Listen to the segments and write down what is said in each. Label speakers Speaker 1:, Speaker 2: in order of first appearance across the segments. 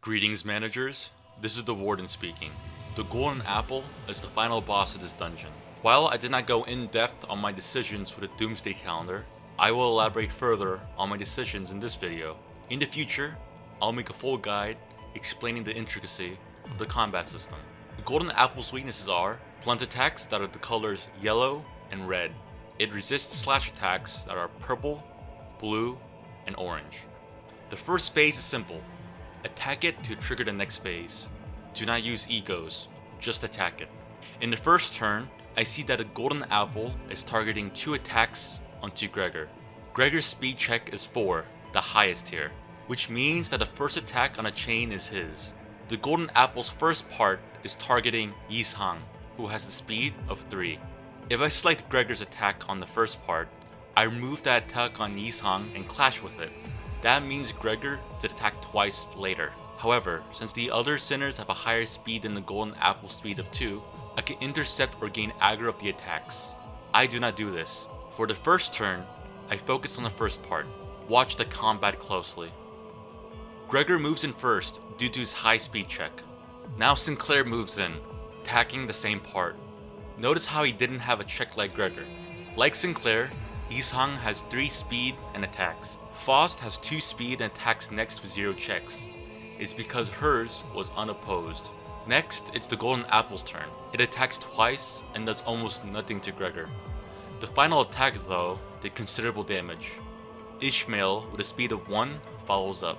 Speaker 1: Greetings, managers. This is the Warden speaking. The Golden Apple is the final boss of this dungeon. While I did not go in depth on my decisions for the Doomsday Calendar, I will elaborate further on my decisions in this video. In the future, I'll make a full guide explaining the intricacy of the combat system. The Golden Apple's weaknesses are blunt attacks that are the colors yellow and red. It resists slash attacks that are purple, blue, and orange. The first phase is simple. Attack it to trigger the next phase. Do not use egos, just attack it. In the first turn, I see that the Golden Apple is targeting 2 attacks onto Gregor. Gregor's speed check is 4, the highest here, which means that the first attack on a chain is his. The Golden Apple's first part is targeting Yishang, who has the speed of 3. If I select Gregor's attack on the first part, I remove that attack on Yishang and clash with it. That means Gregor did attack twice later. However, since the other sinners have a higher speed than the Golden Apple speed of 2, I can intercept or gain aggro of the attacks. I do not do this. For the first turn, I focus on the first part. Watch the combat closely. Gregor moves in first due to his high speed check. Now Sinclair moves in, attacking the same part. Notice how he didn't have a check like Gregor. Like Sinclair, Yishang has 3 speed and attacks. Faust has 2 speed and attacks next with 0 checks. It's because hers was unopposed. Next, it's the Golden Apple's turn. It attacks twice and does almost nothing to Gregor. The final attack though did considerable damage. Ishmael with a speed of 1 follows up.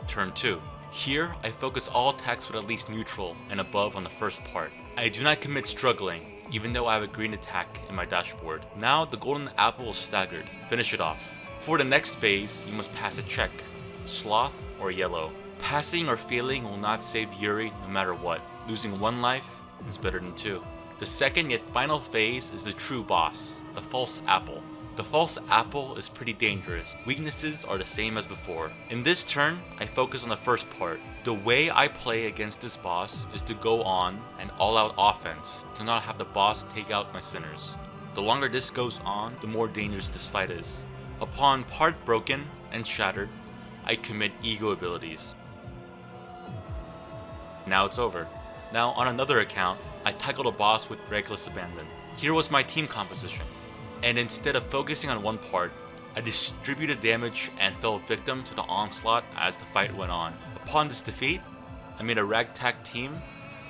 Speaker 1: Turn 2. Here, I focus all attacks with at least neutral and above on the first part. I do not commit struggling, even though I have a green attack in my dashboard. Now the Golden Apple is staggered. Finish it off. For the next phase, you must pass a check. Sloth or yellow. Passing or failing will not save Yuri no matter what. Losing 1 life is better than 2. The second yet final phase is the true boss, the False Apple. The False Apple is pretty dangerous. Weaknesses are the same as before. In this turn, I focus on the first part. The way I play against this boss is to go on an all-out offense to not have the boss take out my sinners. The longer this goes on, the more dangerous this fight is. Upon part broken and shattered, I commit ego abilities. Now it's over. Now on another account, I tackled a boss with reckless abandon. Here was my team composition. And instead of focusing on one part, I distributed damage and fell victim to the onslaught as the fight went on. Upon this defeat, I made a ragtag team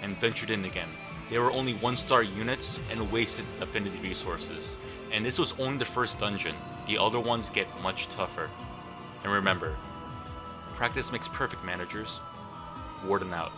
Speaker 1: and ventured in again. They were only 1-star units and wasted affinity resources. And this was only the first dungeon. The other ones get much tougher. And remember, practice makes perfect, managers. Warden out.